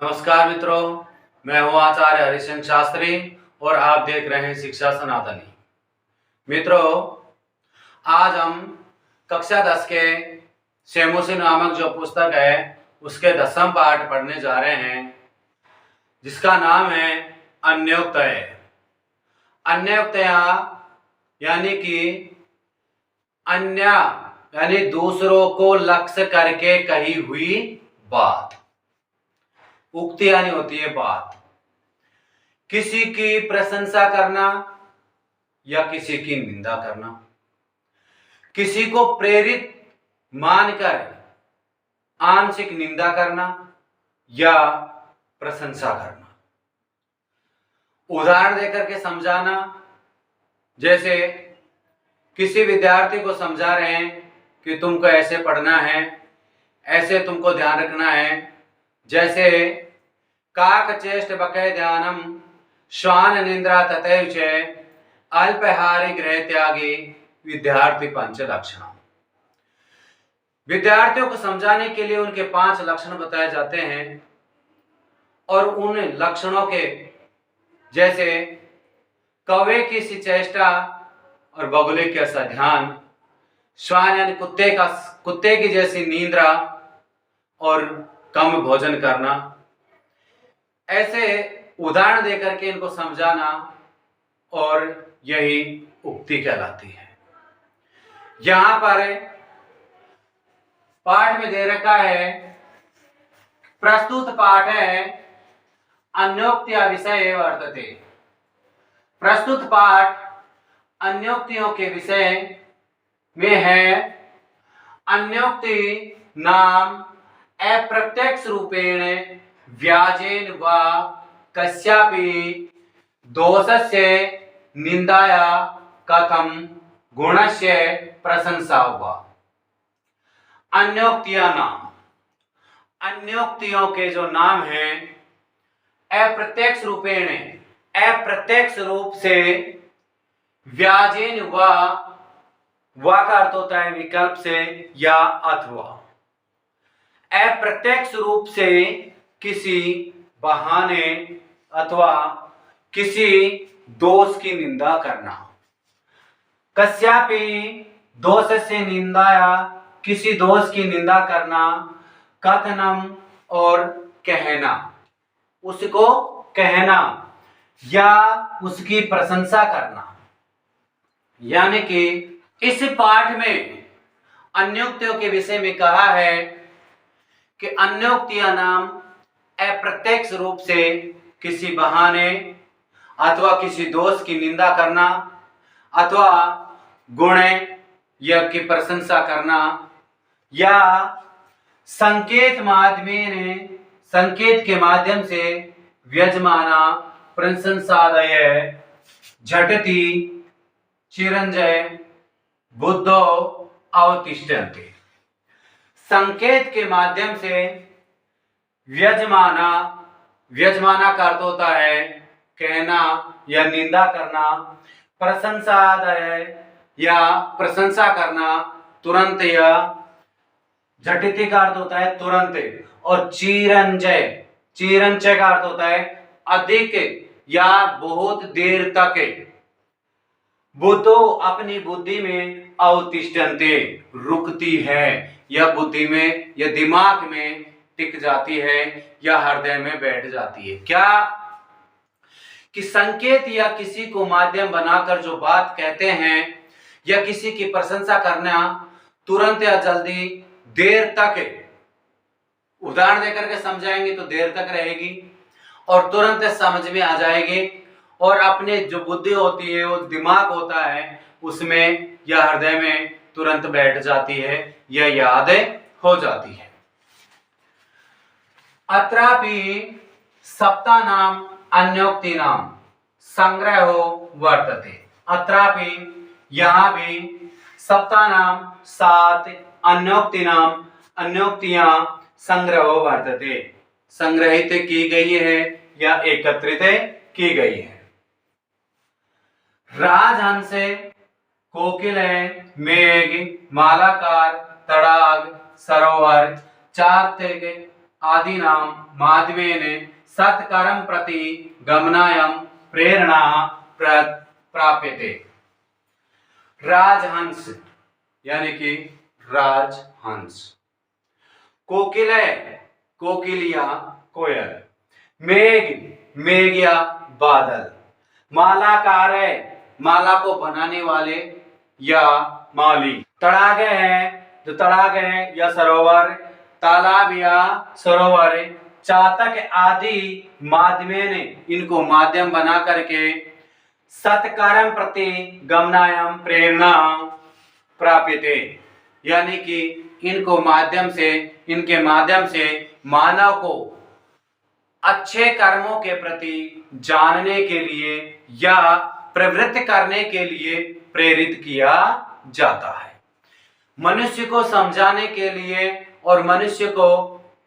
नमस्कार मित्रों, मैं हूं आचार्य हरिशंकर शास्त्री और आप देख रहे हैं शिक्षा सनातनी। मित्रों, आज हम कक्षा 10 के शेमोसी नामक जो पुस्तक है उसके 10वां पाठ पढ़ने जा रहे हैं, जिसका नाम है अन्योक्तय। अन्योक्तया यानी कि अन्य यानी दूसरों को लक्ष्य करके कही हुई बात। उक्ति यानी होती है बात, किसी की प्रशंसा करना या किसी की निंदा करना, किसी को प्रेरित मानकर आंशिक निंदा करना या प्रशंसा करना। उदाहरण देकर के समझाना, जैसे किसी विद्यार्थी को समझा रहे हैं कि तुमको ऐसे पढ़ना है, ऐसे तुमको ध्यान रखना है। जैसे काक चेष्ट बकय ध्यानम श्वान निंद्रा तथैव च अल्पहारी गृह त्यागी विद्यार्थी पंच लक्षण। विद्यार्थियों को समझाने के लिए उनके 5 लक्षण बताए जाते हैं और उन लक्षणों के जैसे कौवे की सी चेष्टा और बगुले के सा ध्यान, श्वान यानी कुत्ते की जैसी निंद्रा और कम भोजन करना, ऐसे उदाहरण देकर के इनको समझाना, और यही उक्ति कहलाती है। यहां पर पाठ में दे रखा है, प्रस्तुत पाठ है अन्योक्त्या विषय वर्तते। प्रस्तुत पाठ अन्योक्तियों के विषय में है। अन्योक्ति नाम अप्रत्यक्ष रूपेण व्याजेन व कस्यापि दोषस्य निंदाया कथम गुणस्य प्रशंसा वा। अन्योक्तियां नाम, अन्योक्तियों के जो नाम हैं, अप्रत्यक्ष रूपेण, अप्रत्यक्ष रूप से, व्याजेन व का अर्थ होता है विकल्प से या अथवा, अप्रत्यक्ष रूप से किसी बहाने अथवा किसी दोष की निंदा करना। कस्यापि दोष से निंदाया, किसी दोष की निंदा करना, कथनम और कहना, उसको कहना या उसकी प्रशंसा करना। यानी कि इस पाठ में अन्योक्तियों के विषय में कहा है कि अन्योक्तियां नाम अप्रत्यक्ष रूप से किसी बहाने अथवा किसी दोष की निंदा करना अथवा गुण या की प्रशंसा करना, या संकेत के माध्यम से व्यजमाना प्रशंसादय झटति चिरंजय बुद्धो अवतिष्ठन्ते। संकेत के माध्यम से व्यजमाना, व्यजमाना का अर्थ होता है कहना या निंदा करना, प्रशंसादय या प्रशंसा करना तुरंत, या झटिति का अर्थ होता है तुरंत, और चिरंजय, चिरंजय का अर्थ होता है अधिक या बहुत देर तक। बुद्धो अपनी बुद्धि में अवतिष्ठन्ते रुकती है, या बुद्धि में या दिमाग में टिक जाती है या हृदय में बैठ जाती है। क्या कि संकेत या किसी को माध्यम बनाकर जो बात कहते हैं या किसी की प्रशंसा करना तुरंत या जल्दी देर तक, उदाहरण देकर के समझाएंगे तो देर तक रहेगी और तुरंत समझ में आ जाएगी, और अपने जो बुद्धि होती है, वो दिमाग होता है, उसमें या हृदय में तुरंत बैठ जाती है या याद हो जाती है। अत्रापि सप्तानाम अन्योक्तीनाम संग्रहो वर्तते। अत्रापि यहाँ भी सप्तानाम 7 अन्योक्तीनाम अन्योक्तियां संग्रहो वर्तते, संग्रहित की गई है या एकत्रित की गई है। राजहंस, कोकिल, मेघ, मालाकार, तड़ाग, सरोवर, चातक, आदीनां माध्यमेन सत्कर्म प्रति गमनायं प्रेरणा प्राप्यते। राजहंस यानी कि राजहंस। कोकिले कोकिलिया कोयल। मेघ मेघ या बादल। मालाकार माला को बनाने वाले या माली। तड़ागे हैं जो तड़ागे हैं या सरोवर, तालाब या सरोवर, चातक आदि माध्यमेन इनको माध्यम बना करके सत्कर्म प्रति गमनायम प्रेरणा प्राप्यते, यानी कि इनको माध्यम से इनके माध्यम से मानव को अच्छे कर्मों के प्रति जानने के लिए या प्रवृत्त करने के लिए प्रेरित किया जाता है। मनुष्य को समझाने के लिए और मनुष्य को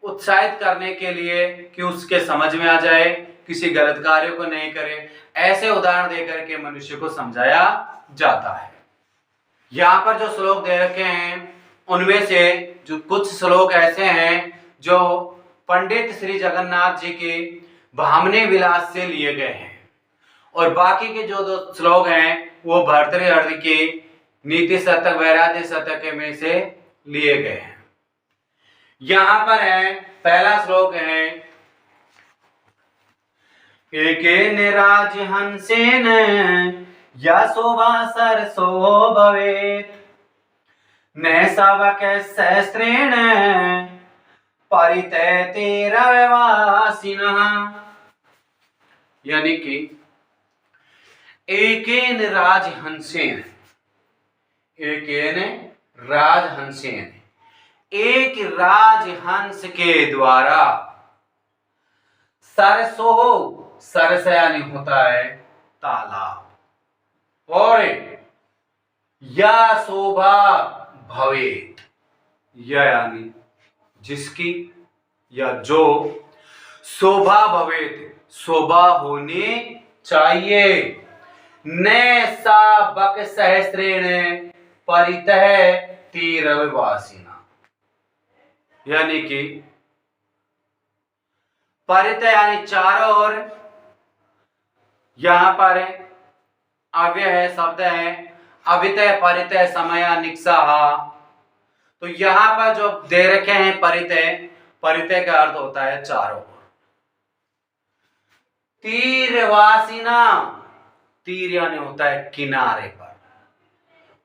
उत्साहित करने के लिए कि उसके समझ में आ जाए, किसी गलत कार्य को नहीं करे, ऐसे उदाहरण देकर के मनुष्य को समझाया जाता है। यहाँ पर जो श्लोक दे रखे हैं उनमें से जो कुछ श्लोक ऐसे हैं जो पंडित श्री जगन्नाथ जी के भामनी विलास से लिए गए हैं और बाकी के जो दो श्लोक हैं वो भर्तृहरि के नीति शतक वैराग्य शतक में से लिए गए हैं। यहाँ पर है पहला श्लोक है, एकेन राजहंसेन या शोभा सरसो भवेत् न शावक सहस्रेण परितैते रवासिनः, यानी कि एकेन राजहंसेन, एकेन राजहंसेन, एक राजहंस के द्वारा, सरसो सरस यानी होता है तालाब, और या शोभा भवेत यानी जिसकी या जो, शोभा भवेत शोभा होनी चाहिए, न शावक सहस्रेण परितः तीरवासिना, यानी कि परित यानी चारों ओर, यहां पर अव्यय है, शब्द है अभितय परितय समय निक्साहा। तो यहां पर जो दे रखे हैं परितय, परितय का अर्थ होता है चारों ओर। तीरवासिना, तीर यानी होता है किनारे पर,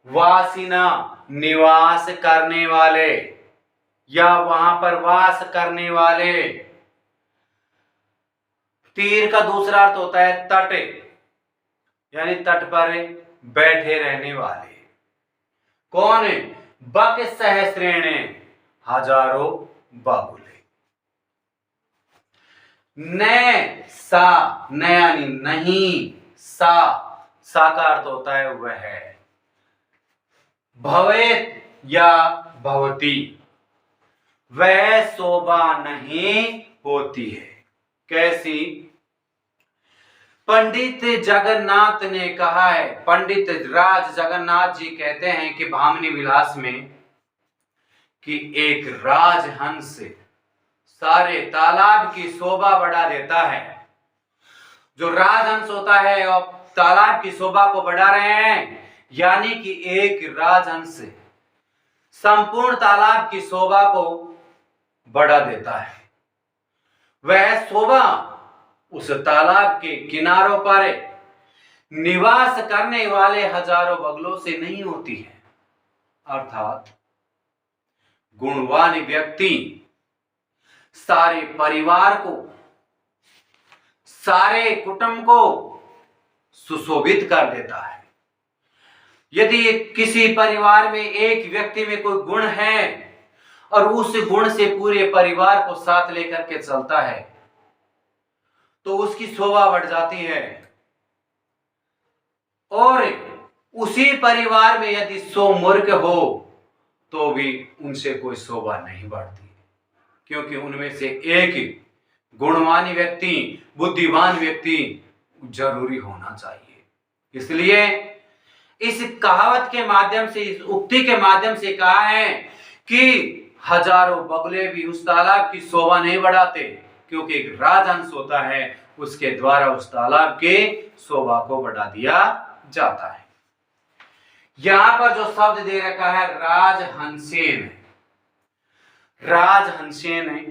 वासिना निवास करने वाले या वहां पर वास करने वाले। तीर का दूसरा अर्थ होता है तट, यानी तट पर बैठे रहने वाले। कौन? बक सहस्रेण हजारों बाबुले। न सा, न यानी नहीं, सा का अर्थ होता है वह है। भवेत या भवती, वह शोभा नहीं होती है। कैसी? पंडित जगन्नाथ ने कहा है, पंडित राज जगन्नाथ जी कहते हैं कि भामनी विलास में कि एक राजहंस सारे तालाब की शोभा बढ़ा देता है। जो राजहंस होता है और तालाब की शोभा को बढ़ा रहे हैं, यानी कि एक राजहंस संपूर्ण तालाब की शोभा को बढ़ा देता है। वह शोभा उस तालाब के किनारों पर निवास करने वाले हजारों बगलों से नहीं होती है। अर्थात गुणवान व्यक्ति सारे परिवार को, सारे कुटुंब को सुशोभित कर देता है। यदि किसी परिवार में एक व्यक्ति में कोई गुण है और उस गुण से पूरे परिवार को साथ लेकर के चलता है तो उसकी शोभा बढ़ जाती है। और उसी परिवार में यदि 100 मूर्ख हो तो भी उनसे कोई शोभा नहीं बढ़ती, क्योंकि उनमें से एक गुणवान व्यक्ति, बुद्धिमान व्यक्ति जरूरी होना चाहिए। इसलिए इस कहावत के माध्यम से, इस उक्ति के माध्यम से कहा है कि हजारों बगुले भी उस तालाब की शोभा नहीं बढ़ाते, क्योंकि एक राजहंस होता है, उसके द्वारा उस तालाब के शोभा को बढ़ा दिया जाता है। यहां पर जो शब्द दे रखा है राजहंसेन, राजहंसेन है,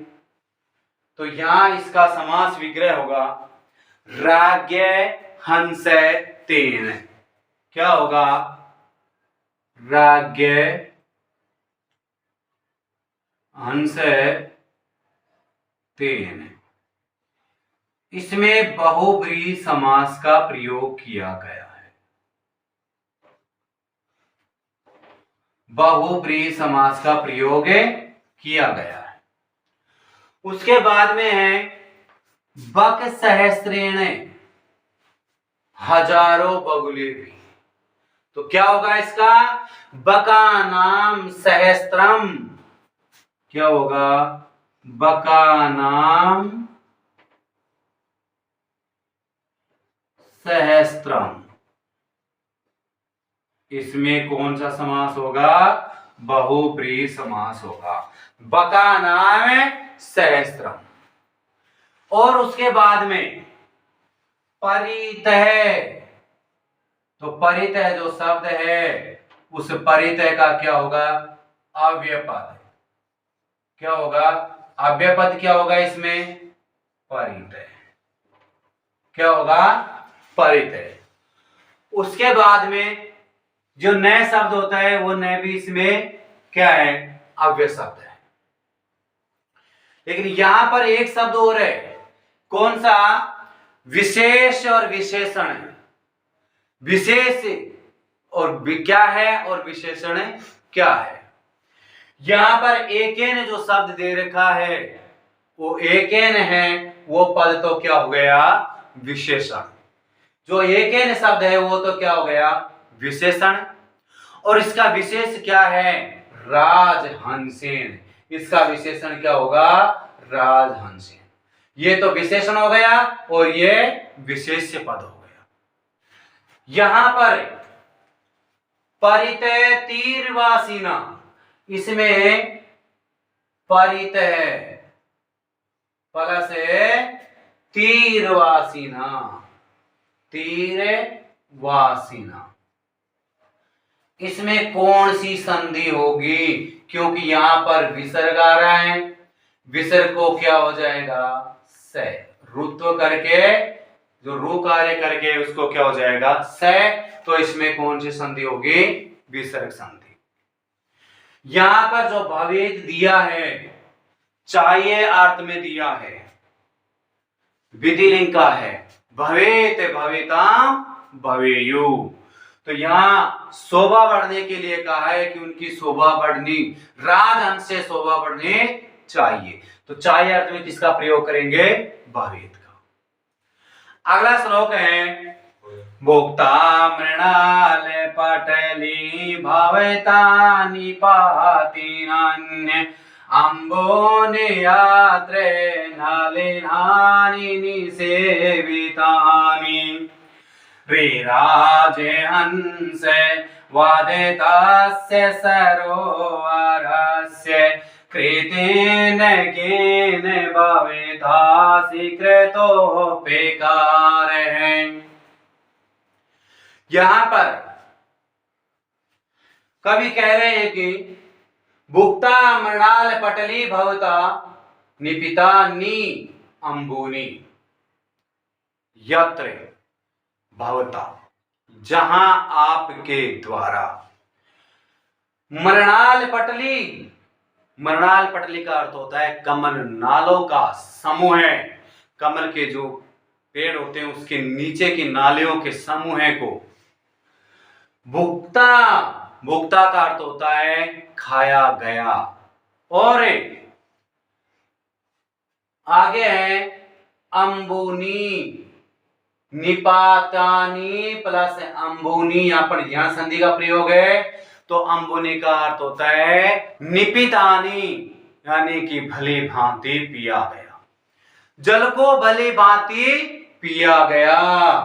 तो यहां इसका समास विग्रह होगा राज्ञ हंसतेन। क्या होगा? राज्ञ हंसतेन। इसमें बहुब्रीहि समास का प्रयोग किया गया है। बहुब्रीहि समास का प्रयोग किया गया है। उसके बाद में है बक सहस्त्रेण, हजारों बगुले भी। तो क्या होगा इसका? बका नाम सहस्त्रम। क्या होगा? बका नाम सहस्त्रम। इसमें कौन सा समास होगा? बहुब्रीहि समास होगा। बका नाम सहस्त्रम। और उसके बाद में परितः, तो परितः जो शब्द है, उस परितः का क्या होगा? अव्ययपद। क्या होगा? अव्ययपद क्या होगा इसमें? परितः। क्या होगा? परितः। उसके बाद में जो नए शब्द होता है, वो नए भी इसमें क्या है? अव्यय शब्द है। लेकिन यहां पर एक शब्द और है। कौन सा? विशेष और विशेषण है। विशेष और क्या है और विशेषण क्या है? यहां पर एकेन जो शब्द दे रखा है, वो एकेन है, वो पद तो क्या हो गया? विशेषण। जो एकेन शब्द है वो तो क्या हो गया? विशेषण। और इसका विशेष क्या है? राजहंसेन। इसका विशेषण क्या होगा? राजहंसेन। ये तो विशेषण हो गया और ये विशेष्य पद हो गया। यहां पर परितः तीरवासीना, इसमें परितः प्लस तीरवासीना, तीरवासीना, इसमें कौन सी संधि होगी? क्योंकि यहां पर विसर्ग आ रहा है, विसर्ग को क्या हो जाएगा? से। रुत्व करके, जो रू कार्य करके उसको क्या हो जाएगा? से। तो इसमें कौन सी संधि होगी? विसर्ग संधि। यहां पर जो भवेद दिया है, चाहिए अर्थ में दिया है, विधिलिंग का है। भवेत भवेताम भवेयु। तो यहां शोभा बढ़ने के लिए कहा है कि उनकी शोभा बढ़नी, राजहंस से शोभा बढ़ने चाहिए। तो चाहिए अर्थ में किसका प्रयोग करेंगे? भवेत का। अगला श्लोक है भोक्ता मृणाल पटली भवता निपाति नान्य अम्बो नियात्रे नलिनानि निसेवितानि विराजे हंस वादितस्य सरोवरस्य कृतेन केन भवेतासि कृतोपेकारः। यहां पर कवि कह रहे हैं कि भुक्ता मृणाल पटली भवता निपिता नी अंबुनी यत्र भवता, जहां आपके द्वारा। मृणाल पटली, मृणाल पटली का अर्थ होता है कमल नालों का समूह है। कमल के जो पेड़ होते हैं उसके नीचे की नालियों के समूह को भुक्ता, भुक्ता का अर्थ होता है खाया गया। और आगे है अंबुनी, निपातानी प्लस अंबुनी, यहां पर यहां संधि का प्रयोग है। तो अंबुनी का अर्थ होता है निपितानी, यानी कि भली भांति पिया गया, जल को भली भांति पिया गया।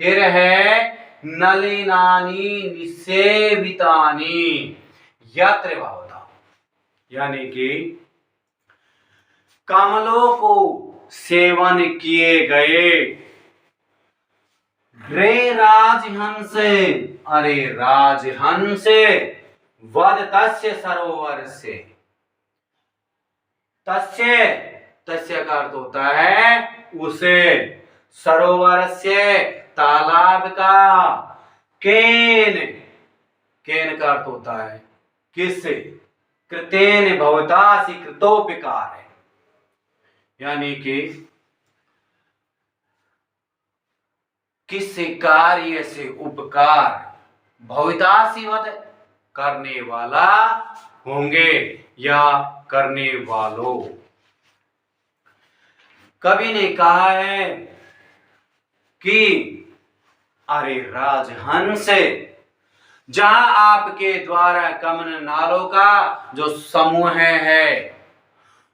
फिर है नलिनानी निसेवितानी यत्र भवता, यानी कि कमलों को सेवन किए गए रे राजहंस, अरे राजहंस वद तस्य सरोवर से। तस्य, तस्य का अर्थ होता है उसे, सरोवर से तालाब का, केन, केन का अर्थ होता है किससे, कृतेन भवतासी कृतोपकार है, यानी कि किस कार्य से उपकार, भवितासी वद करने वाला होंगे या करने वालों। कवि ने कहा है कि अरे राजहंस, जहां आपके द्वारा कमन नालों का जो समूह है,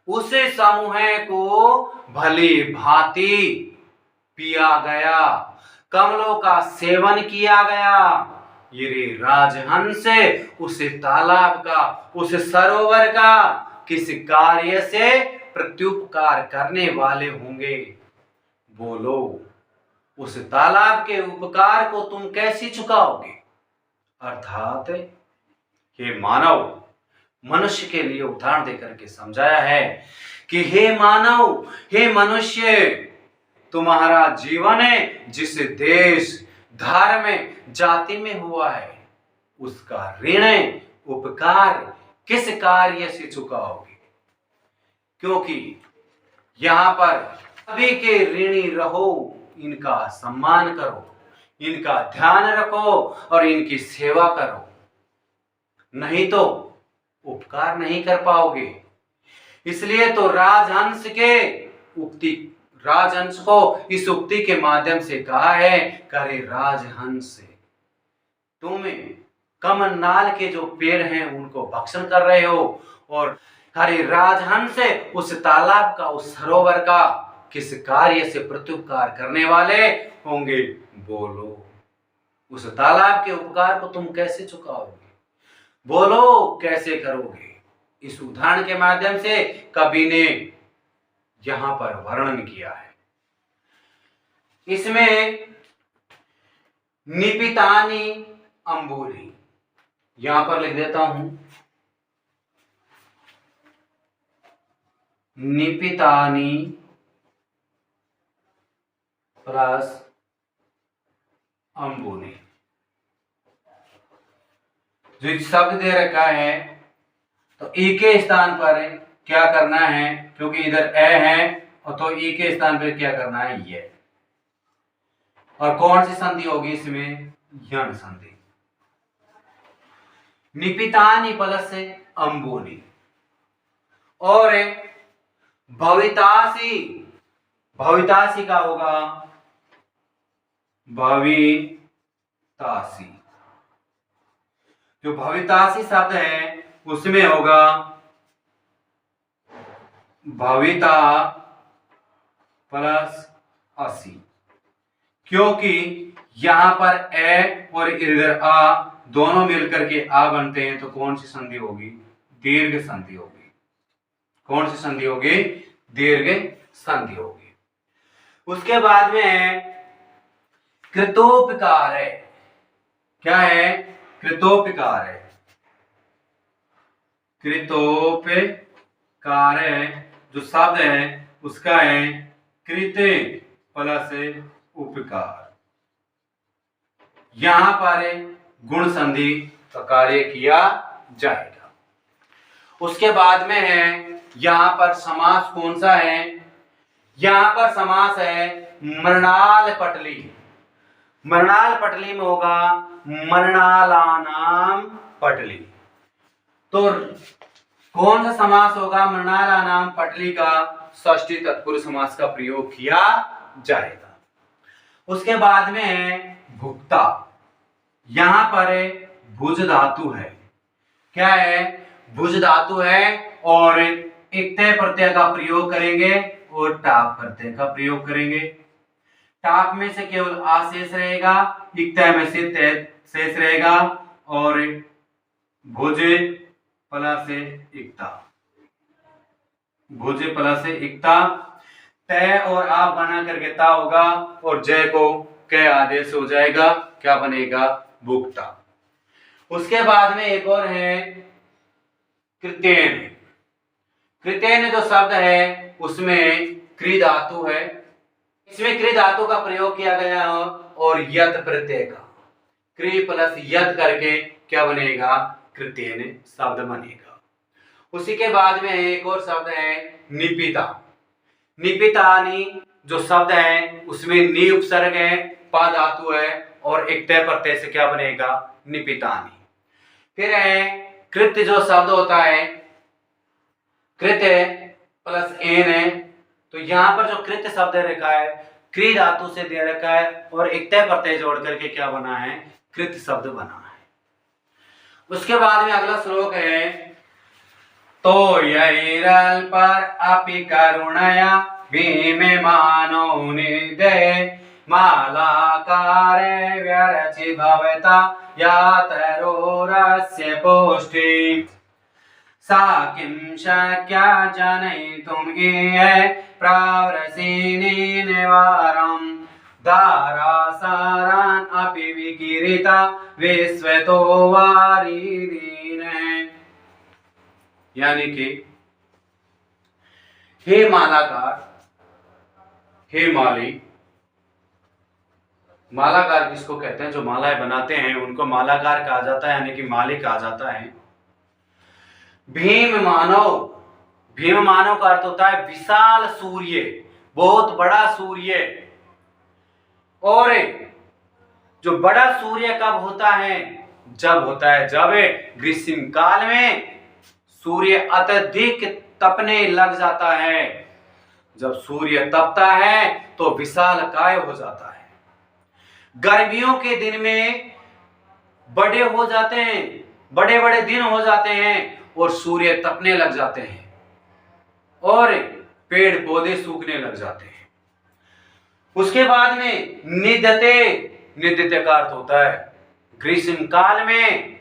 उसे समूह को भली भांति पिया गया, कमलों का सेवन किया गया। ये रे राजहंस उस तालाब का, उस सरोवर का किस कार्य से प्रत्युपकार करने वाले होंगे। बोलो, उस तालाब के उपकार को तुम कैसे चुकाओगे। अर्थात हे मानव, मनुष्य के लिए उदाहरण देकर के समझाया है कि हे मानव, हे मनुष्य, तुम्हारा जीवन जिस देश, धर्म, जाति में हुआ है, उसका ऋण उपकार किस कार्य से चुकाओगे। क्योंकि यहां पर सभी के ऋणी रहो, इनका सम्मान करो, इनका ध्यान रखो और इनकी सेवा करो, नहीं तो उपकार नहीं कर पाओगे। इसलिए तो राजहंस को इस उक्ति के माध्यम से कहा है, करे राजहंस, तुम कमलनाल के जो पेड़ हैं उनको भक्षण कर रहे हो, और हरे राजहंस उस तालाब का, उस सरोवर का किस कार्य से प्रत्युपकार करने वाले होंगे। बोलो, उस तालाब के उपकार को तुम कैसे चुकाओगे, बोलो कैसे करोगे। इस उदाहरण के माध्यम से कवि ने यहां पर वर्णन किया है। इसमें निपितानी अंबुली, यहां पर लिख देता हूं, निपितानी प्लस अंबुली, जो शब्द दे रखा है तो ई के स्थान पर क्या करना है, क्योंकि इधर ए है और तो ई के स्थान पर क्या करना है, ये। और कौन सी संधि होगी इसमें, यण संधि। निपितानी प्लस अंबुली, और भवितासी, भवितासी का होगा भवितासी, जो भवितासी शब्द है उसमें होगा भविता प्लस असी, क्योंकि यहां पर ए और इधर आ दोनों मिलकर के आ बनते हैं, तो कौन सी संधि होगी, दीर्घ संधि होगी। कौन सी संधि होगी, दीर्घ संधि होगी। उसके बाद में कृतोपकार है, क्या है, कृतोपकार है, कृतोपकार जो शब्द है उसका है कृते प्लस उपकार। यहां पर गुण संधि का कार्य किया जाएगा। उसके बाद में है यहां पर समास कौन सा है, यहां पर समास है मृणाल पटली। मृणाल पटली में होगा मृणालानाम पटली। तो कौन सा समास होगा, मृणालानाम पटली का षष्ठी तत्पुरुष समास का प्रयोग किया जाएगा। उसके बाद में है भुक्ता, यहां पर भुज धातु है, क्या है, भुज धातु है, और इक्तय प्रत्यय का प्रयोग करेंगे और टाप प्रत्यय का प्रयोग करेंगे। टाप में से केवल आ शेष रहेगा, इक्तय में से तय शेष रहेगा, और भुज प्लस इक्ता। भुज प्लस इक्ता, तय और आप बना करके ता होगा और जय को क आदेश हो जाएगा, क्या बनेगा? भुक्ता। उसके बाद में एक और है कृत्येन। कृत्येन जो शब्द है उसमें क्री धातु है, इसमें क्री धातु का प्रयोग किया गया है और यत प्रत्यय का, क्री प्लस यत करके क्या बनेगा? कृत्येन शब्द बनेगा। उसी के बाद में एक और शब्द है निपिता। निपितानी जो शब्द है उसमें नि उपसर्ग है, पा धातु है और एक तय प्रत्यय से क्या बनेगा? निपितानी। फिर है कृत्य जो शब्द होता है, कृत्य प्लस एन है, तो यहां पर जो कृत्य शब्द रखा है क्री धातु से दे रखा है और एक तय प्रत्यय जोड़ करके क्या बना है? कृत्य शब्द बना है। उसके बाद में अगला श्लोक है तो यैरल पर अपि करुणया भीमेमानो निदे मालाकारे व्यरचि भवता यातरोरस्य पुष्टि सा किं शक्या जनयितुम् इह प्रावरसिनी निवारम् दारासारान् अपि विकिरीता विश्वतो वारिदीने। यानी कि हे मालाकार, हे माली। मालाकार किसको कहते हैं? जो मालाएं बनाते हैं उनको मालाकार कहा जाता है, यानी कि माली कहा जाता है। भीम मानव, भीम मानव का अर्थ होता है विशाल सूर्य, बहुत बड़ा सूर्य। और जो बड़ा सूर्य कब होता है? जब होता है जब ग्रीष्म काल में सूर्य अत्यधिक तपने लग जाता है। जब सूर्य तपता है तो विशाल काय हो जाता है। गर्मियों के दिन में बड़े हो जाते हैं, बड़े बड़े दिन हो जाते हैं और सूर्य तपने लग जाते हैं और पेड़ पौधे सूखने लग जाते हैं। उसके बाद में निदते, निदते का अर्थ होता है ग्रीष्म काल में,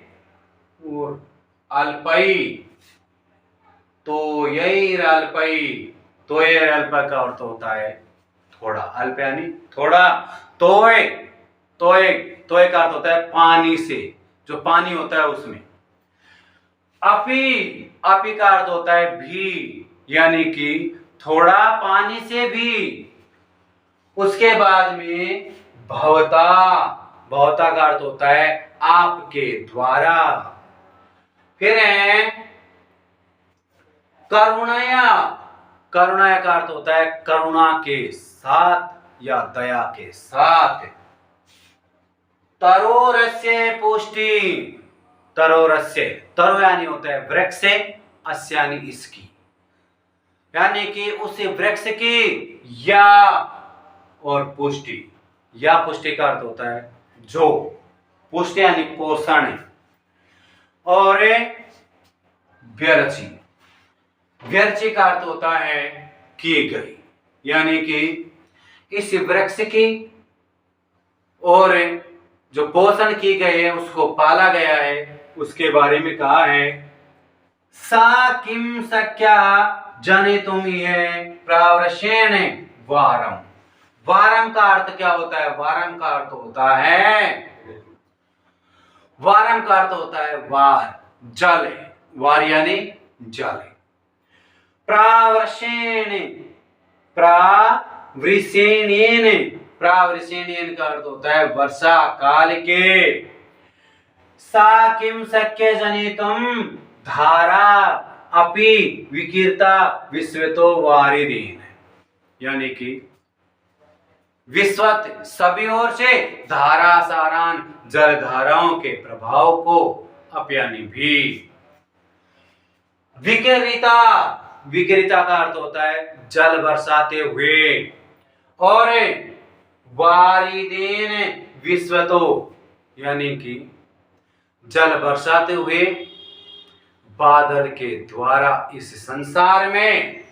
और अल्पई, तो यही अल्पई, तो ये अल्प का अर्थ होता है थोड़ा, अल्प यानी थोड़ा। तोय, तोय, तोय का अर्थ होता है पानी से, जो पानी होता है उसमें। अपी, अपी का अर्थ होता है भी, यानी कि थोड़ा पानी से भी। उसके बाद में भवता, भवता का अर्थ होता है आपके द्वारा। फिर है करुणया, करुणया का अर्थ होता है करुणा के साथ या दया के साथ। तरोरस्य पुष्टि, तरोरस्य, तरो यानी होता है वृक्ष से, अस्य यानी इसकी, यानी कि उस वृक्ष की, या और पुष्टि, या पुष्टि का अर्थ होता है जो, पुष्टि यानी पोषण। और व्यरचि, व्यरचि का अर्थ होता है की गई, यानी कि इस वृक्ष की और जो पोषण की गई है उसको पाला गया है, उसके बारे में कहा है। सा किम शक्या जनितुम् इह प्रावरशेन वारम। वारम का अर्थ क्या होता है? वारम का अर्थ होता है, वारम का अर्थ होता है वार, जल, वार यानी जल। प्रावरशेन, प्रावृषेणेन, प्रावृषेणेन का अर्थ होता है वर्षा काल के। सा किम शक्य जनितुम् धारा अपि विकीर्ता विश्वतो वारिदीन, यानी कि विश्वत सभी ओर से धारा सारान जल धाराओं के प्रभाव को अपयानी भी। विकिरिता, विकिरिता का अर्थ होता है जल बरसाते हुए। और वारिदेन विश्वतो, यानी कि जल बरसाते हुए बादल के द्वारा इस संसार में,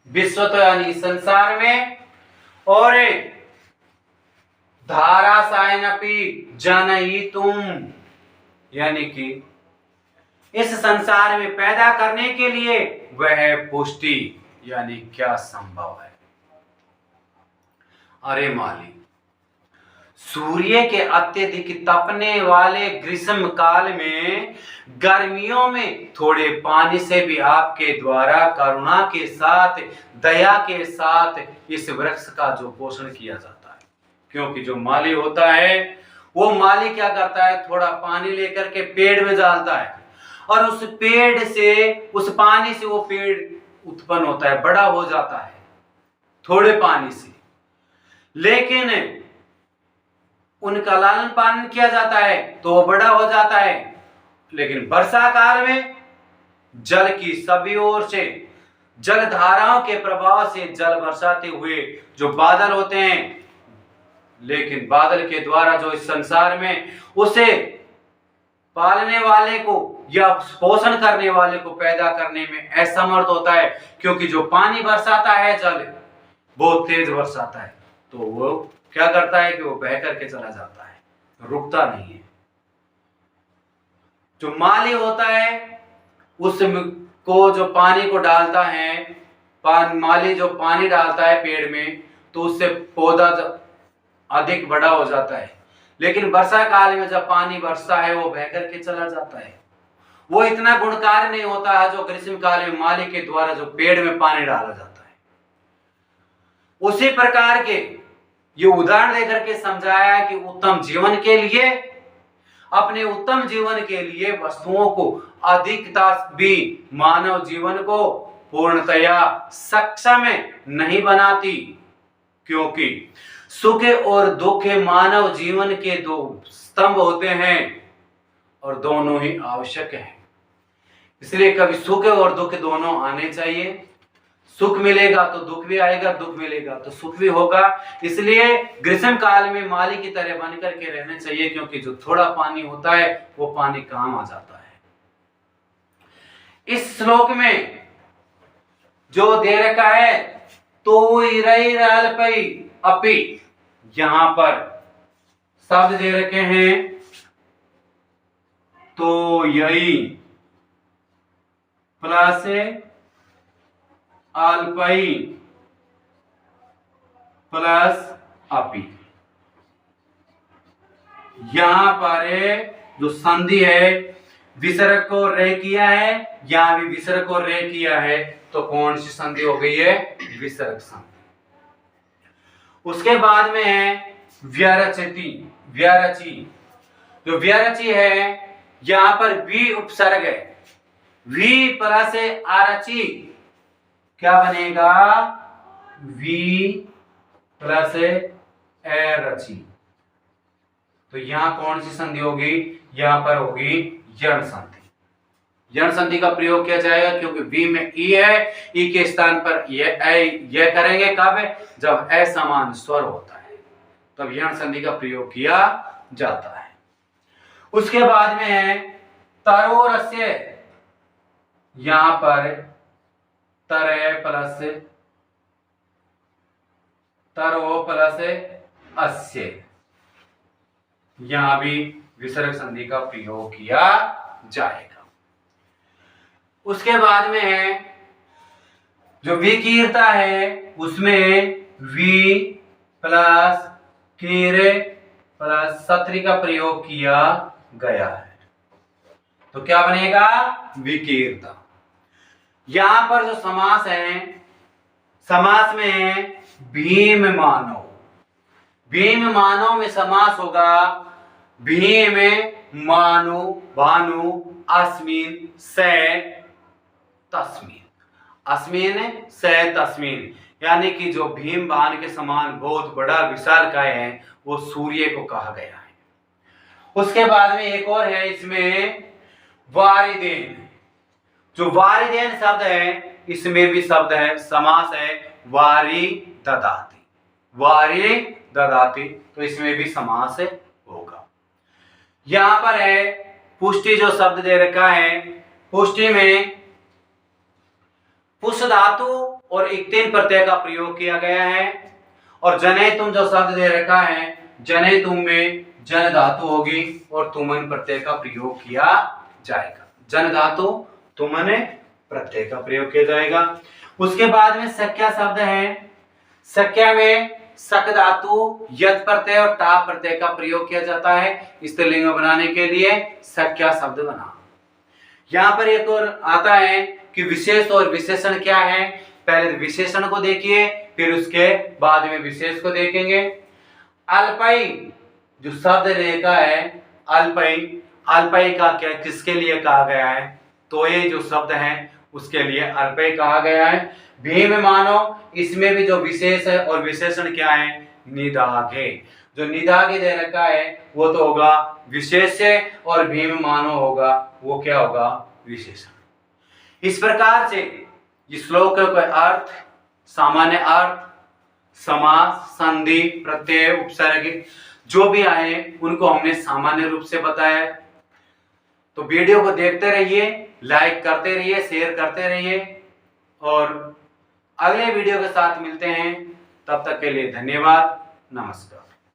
विश्वतो यानी संसार में। और धारा सायनपि जनयितुम्, यानी कि इस संसार में पैदा करने के लिए, वह है पुष्टि। यानी क्या संभव है? अरे माली, सूर्य के अत्यधिक तपने वाले ग्रीष्म काल में, गर्मियों में थोड़े पानी से भी आपके द्वारा करुणा के साथ, दया के साथ इस वृक्ष का जो पोषण किया जाता है। क्योंकि जो माली होता है, वो माली क्या करता है, थोड़ा पानी लेकर के पेड़ में डालता है और उस पेड़ से, उस पानी से वो पेड़ उत्पन्न होता है, बड़ा हो जाता है थोड़े पानी से। लेकिन उनका लालन पालन किया जाता है तो वो बड़ा हो जाता है। लेकिन वर्षा काल में जल की सभी ओर से, जल धाराओं के प्रभाव से जल बरसाते हुए जो बादल होते हैं, लेकिन बादल के द्वारा जो इस संसार में उसे पालने वाले को या पोषण करने वाले को पैदा करने में असमर्थ होता है। क्योंकि जो पानी बरसाता है, जल बहुत तेज बरसाता है, तो वो क्या करता है कि वो बह करके चला जाता है, रुकता नहीं है। जो माली होता है, उसको जो पानी को डालता है, माली जो पानी डालता है पेड़ में, तो उससे पौधा अधिक बड़ा हो जाता है। लेकिन वर्षा काल में जब पानी बरसता है, वो बह करके चला जाता है। वो इतना गुणकारी नहीं होता है जो ग्रीष्म काल में माली के द्वारा जो पेड़ में पानी डाला जाता है। उसी प्रकार के ये उदाहरण देकर के समझाया है कि उत्तम जीवन के लिए, अपने उत्तम जीवन के लिए वस्तुओं को अधिकता भी मानव जीवन को पूर्णतया सक्षम नहीं बनाती। क्योंकि सुख और दुख मानव जीवन के दो स्तंभ होते हैं और दोनों ही आवश्यक हैं। इसलिए कभी सुख और दुख दोनों आने चाहिए। सुख मिलेगा तो दुख भी आएगा, दुख मिलेगा तो सुख भी होगा। इसलिए ग्रीष्म काल में माली की तरह बन करके रहना चाहिए, क्योंकि जो थोड़ा पानी होता है वो पानी काम आ जाता है। इस श्लोक में जो दे रखा है, तो रही रहल पई अपी, यहां पर शब्द दे रखे हैं, तो यही प्लस अल्पई प्लस अपी। यहां पर जो संधि है, विसर्ग को रे किया है, यहां भी विसर्ग को रे किया है, तो कौन सी संधि हो गई है? विसर्ग संधि। उसके बाद में है व्यरचति, व्यरचि। जो व्यरचि है, यहां पर वी उपसर्ग है, वी प्लस आरचि, क्या बनेगा? वी प्लस एरचि। तो यहां कौन सी संधि होगी? यहां पर होगी यण संधि। यण संधि का प्रयोग किया जाएगा क्योंकि वी में ई है, ई के स्थान पर ये करेंगे कब? जब असमान स्वर होता है, तब यण संधि का प्रयोग किया जाता है। उसके बाद में है तरोरस्य, यहां पर तरय प्लस तरो प्लस अस्य, यहां भी विसर्ग संधि का प्रयोग किया जाएगा। उसके बाद में है जो विकीर्ता है, उसमें वी प्लस कीरे प्लस सत्री का प्रयोग किया गया है, तो क्या बनेगा? विकीर्ता। यहां पर जो समास है, समास में है भीम मानव। भीम मानव में समास होगा भीम मानु भानु अस्मिन से तस्मिन, अस्मिन से तस्मिन, यानी कि जो भीम बाण के समान बहुत बड़ा विशालकाय है, वो सूर्य को कहा गया है। उसके बाद में एक और है इसमें वारिदेन। जो वारिदेन शब्द है, इसमें भी शब्द है, समास है वारी ददाती, वारी ददाती, तो इसमें भी समास होगा। यहां पर है पुष्टि, जो शब्द दे रखा है, पुष्टि में पुष्ट धातु और इक्तिन प्रत्यय का प्रयोग किया गया है। और जने तुम जो शब्द दे रखा है, जने तुम में जन धातु होगी और तुमन प्रत्यय का प्रयोग किया जाएगा। जन धातु तुमने प्रत्यय का प्रयोग किया जाएगा। उसके बाद में संख्या शब्द है। संख्या में सक धातु यत प्रत्यय और टा प्रत्यय का प्रयोग किया जाता है स्त्रीलिंग बनाने के लिए संख्या शब्द बना। यहाँ पर एक और आता है कि विशेष और विशेषण क्या है। पहले विशेषण को देखिए, फिर उसके बाद में विशेष को देखेंगे। अल्पई जो शब्द रेखा है, अल्पई, अल्पई का क्या किसके लिए कहा गया है, तो ये जो शब्द है उसके लिए अल्पई कहा गया है। भीम मानो, इसमें भी जो विशेष है और विशेषण क्या है, निदाघ है। जो निदाघ दे रखा है वो तो होगा विशेष है और भीम मानो होगा वो क्या होगा, विशेषण। इस प्रकार से इस श्लोक का अर्थ, सामान्य अर्थ, समास, संधि, प्रत्यय, उपसर्ग जो भी आए उनको हमने सामान्य रूप से बताया। तो वीडियो को देखते रहिए, लाइक करते रहिए, शेयर करते रहिए और अगले वीडियो के साथ मिलते हैं। तब तक के लिए धन्यवाद, नमस्कार।